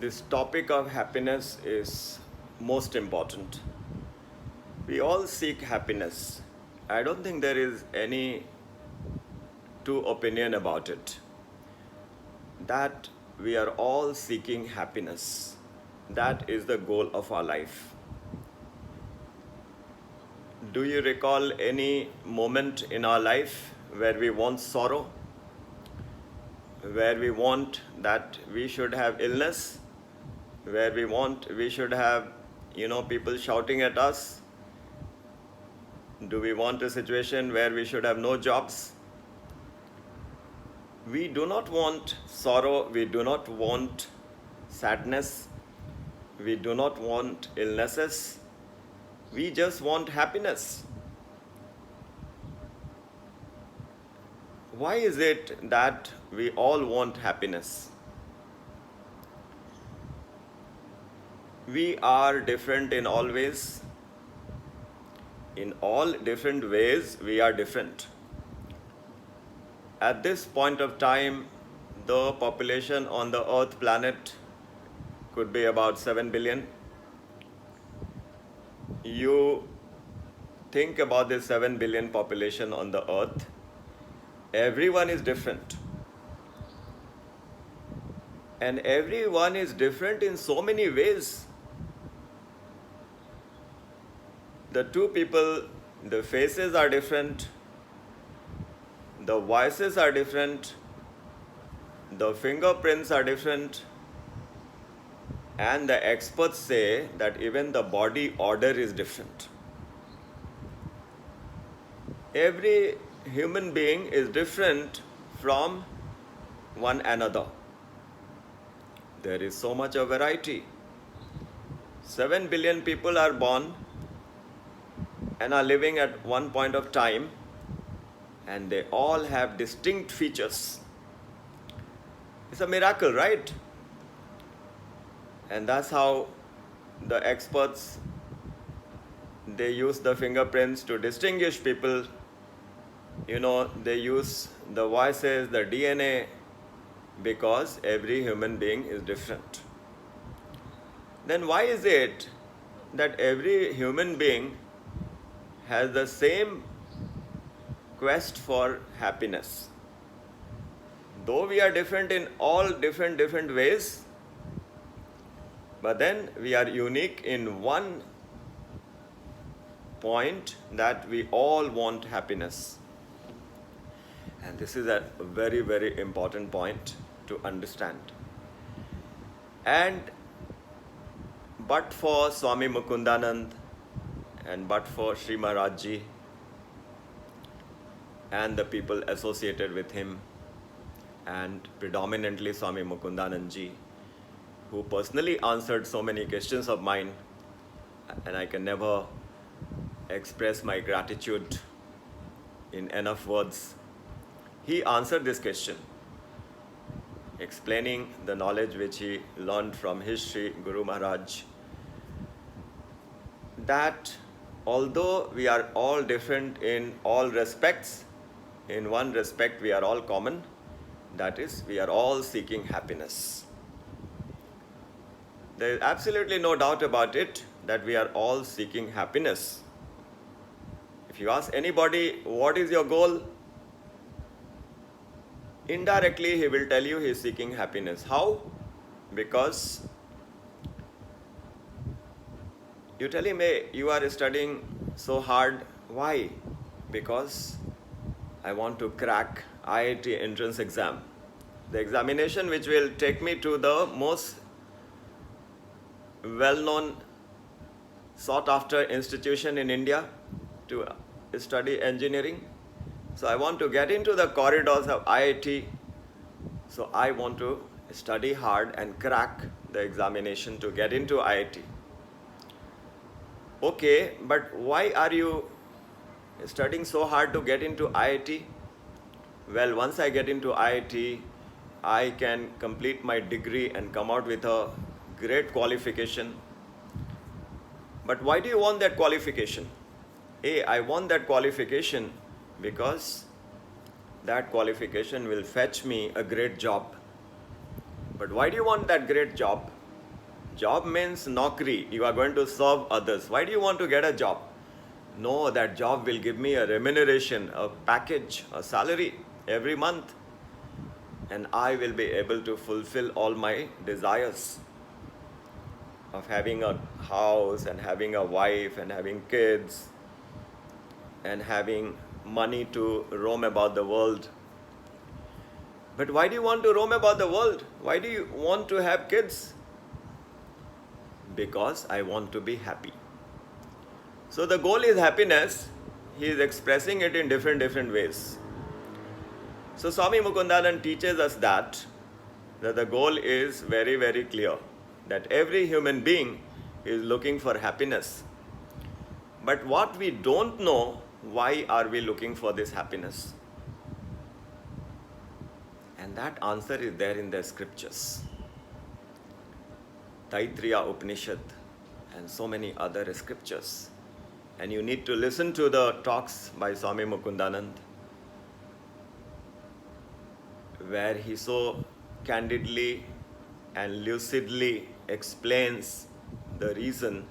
This topic of happiness is most important. We all seek happiness. I don't think there is any two opinion about it. That we are all seeking happiness. That is the goal of our life. Do you recall any moment in our life where we want sorrow? Where we want that we should have illness? Where we should have people shouting at us? Do we want a situation where we should have no jobs? We do not want sorrow, we do not want sadness, we do not want illnesses, we just want happiness. Why is it that we all want happiness? We are different in all ways. In all different ways, we are different. At this point of time, the population on the Earth planet could be about 7 billion. You think about this 7 billion population on the Earth, everyone is different. And everyone is different in so many ways. The two people, the faces are different, the voices are different, the fingerprints are different, and the experts say that even the body odor is different. Every human being is different from one another. There is so much of variety. 7 billion people are born and are living at one point of time, and they all have distinct features. It's a miracle, right? And that's how the experts, they use the fingerprints to distinguish people. They use the voices, the DNA, because every human being is different. Then why is it that every human being has the same quest for happiness? Though we are different in all different ways, but then we are unique in one point, that we all want happiness. And this is a very, very important point to understand. And but for Swami Mukundanand, and but for Sri Maharaj Ji and the people associated with him, and predominantly Swami Mukundanand Ji, who personally answered so many questions of mine, and I can never express my gratitude in enough words. He answered this question, explaining the knowledge which he learned from his Sri Guru Maharaj, that although we are all different in all respects, in one respect we are all common, that is, we are all seeking happiness. There is absolutely no doubt about it that we are all seeking happiness. If you ask anybody, what is your goal? Indirectly, he will tell you he is seeking happiness. How? Because you tell him, hey, you are studying so hard. Why? Because I want to crack IIT entrance exam. The examination which will take me to the most well-known, sought-after institution in India to study engineering. So I want to get into the corridors of IIT. So I want to study hard and crack the examination to get into IIT. Okay, but why are you studying so hard to get into IIT? Well, once I get into IIT, I can complete my degree and come out with a great qualification. But why do you want that qualification? I want that qualification because that qualification will fetch me a great job. But why do you want that great job? Job means naukri. You are going to serve others. Why do you want to get a job? No, that job will give me a remuneration, a package, a salary every month, and I will be able to fulfill all my desires of having a house and having a wife and having kids and having money to roam about the world. But why do you want to roam about the world? Why do you want to have kids? Because I want to be happy. So the goal is happiness. He is expressing it in different ways. So Swami Mukundanand teaches us that the goal is very clear, that every human being is looking for happiness. But what we don't know, why are we looking for this happiness? And that answer is there in the scriptures. Taittiriya Upanishad and so many other scriptures. And you need to listen to the talks by Swami Mukundanand, where he so candidly and lucidly explains the reason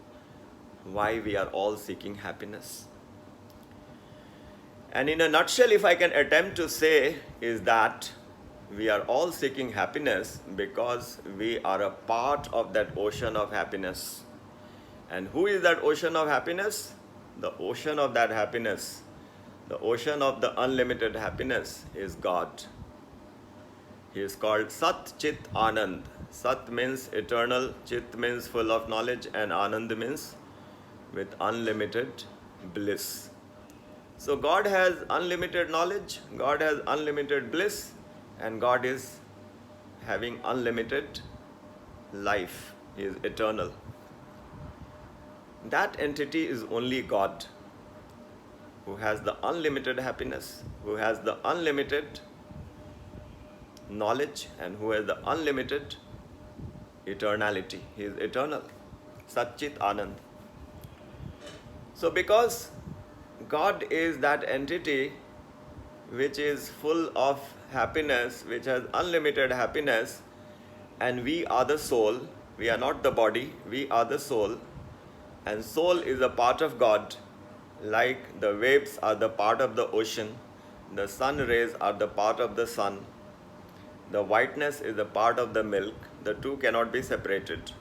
why we are all seeking happiness. And in a nutshell, if I can attempt to say, is that we are all seeking happiness because we are a part of that ocean of happiness. And who is that ocean of happiness? The ocean of that happiness, the ocean of the unlimited happiness is God. He is called Sat Chit Anand. Sat means eternal, Chit means full of knowledge, and Anand means with unlimited bliss. So God has unlimited knowledge, God has unlimited bliss, and God is having unlimited life. He is eternal. That entity is only God, who has the unlimited happiness, who has the unlimited knowledge, and who has the unlimited eternality. He is eternal. Sat Chit Anand. So because God is that entity which is full of happiness, which has unlimited happiness, and we are the soul, we are not the body, we are the soul, and soul is a part of God, like the waves are the part of the ocean, the sun rays are the part of the sun, the whiteness is a part of the milk, the two cannot be separated.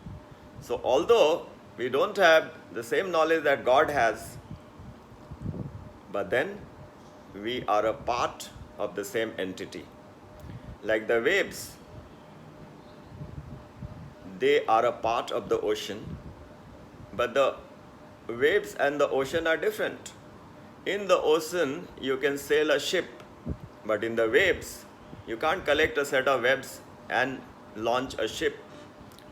So although we don't have the same knowledge that God has, but then we are a part of the same entity. Like the waves, they are a part of the ocean, but the waves and the ocean are different. In the ocean, you can sail a ship, but in the waves, you can't collect a set of waves and launch a ship.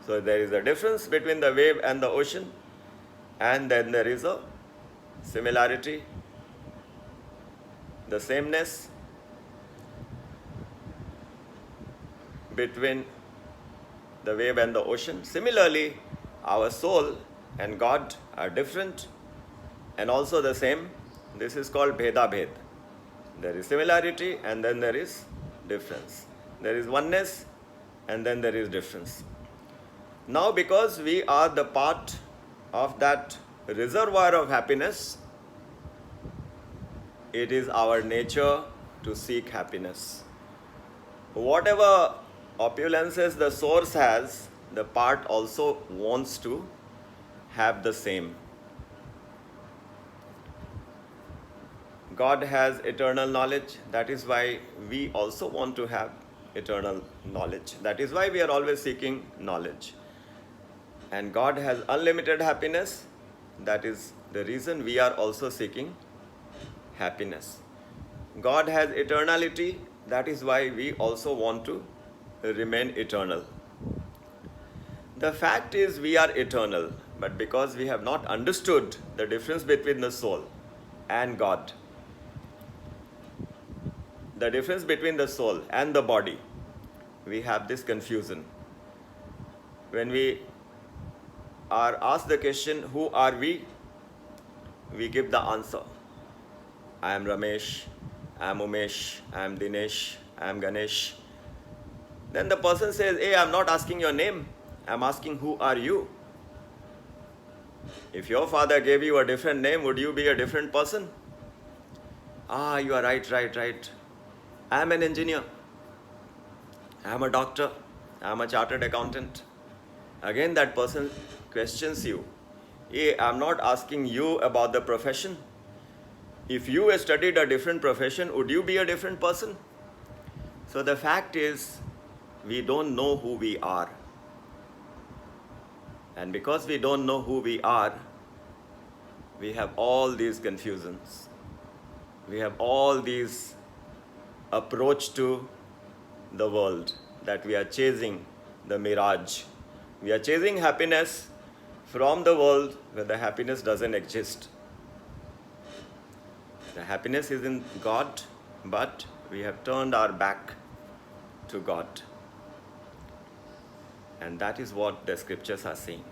So there is a difference between the wave and the ocean, and then there is a similarity, the sameness between the wave and the ocean. Similarly, our soul and God are different and also the same. This is called Bheda Bhed. There is similarity and then there is difference. There is oneness and then there is difference. Now, because we are the part of that reservoir of happiness, it is our nature to seek happiness. Whatever opulences the source has, the part also wants to have the same. God has eternal knowledge. That is why we also want to have eternal knowledge. That is why we are always seeking knowledge. And God has unlimited happiness. That is the reason we are also seeking happiness. God has eternality. That is why we also want to remain eternal. The fact is we are eternal, but because we have not understood the difference between the soul and God, the difference between the soul and the body, we have this confusion. When we are asked the question, who are we? We give the answer. I am Ramesh, I am Umesh, I am Dinesh, I am Ganesh. Then the person says, hey, I am not asking your name. I'm asking, who are you? If your father gave you a different name, would you be a different person? Ah, you are right. I'm an engineer. I'm a doctor. I'm a chartered accountant. Again, that person questions you. Hey, I'm not asking you about the profession. If you studied a different profession, would you be a different person? So the fact is, we don't know who we are. And because we don't know who we are, we have all these confusions. We have all these approach to the world, that we are chasing the mirage. We are chasing happiness from the world where the happiness doesn't exist. The happiness is in God, but we have turned our back to God. And that is what the scriptures are saying.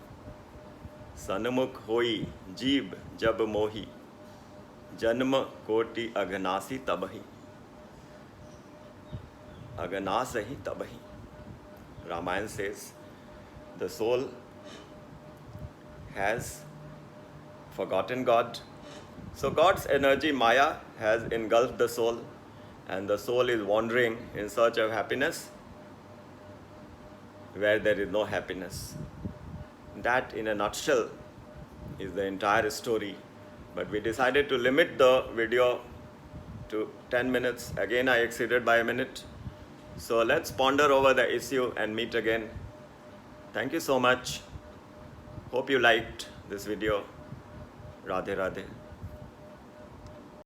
Sanmukh hoi jeeb jab mohi, janma koti agnasi tabahi. Aganasahi tabahi. Ramayana says the soul has forgotten God. So God's energy, Maya, has engulfed the soul, and the soul is wandering in search of happiness where there is no happiness. That, in a nutshell, is the entire story. But we decided to limit the video to 10 minutes. Again, I exceeded by a minute. So let's ponder over the issue and meet again. Thank you so much. Hope you liked this video. Radhe Radhe.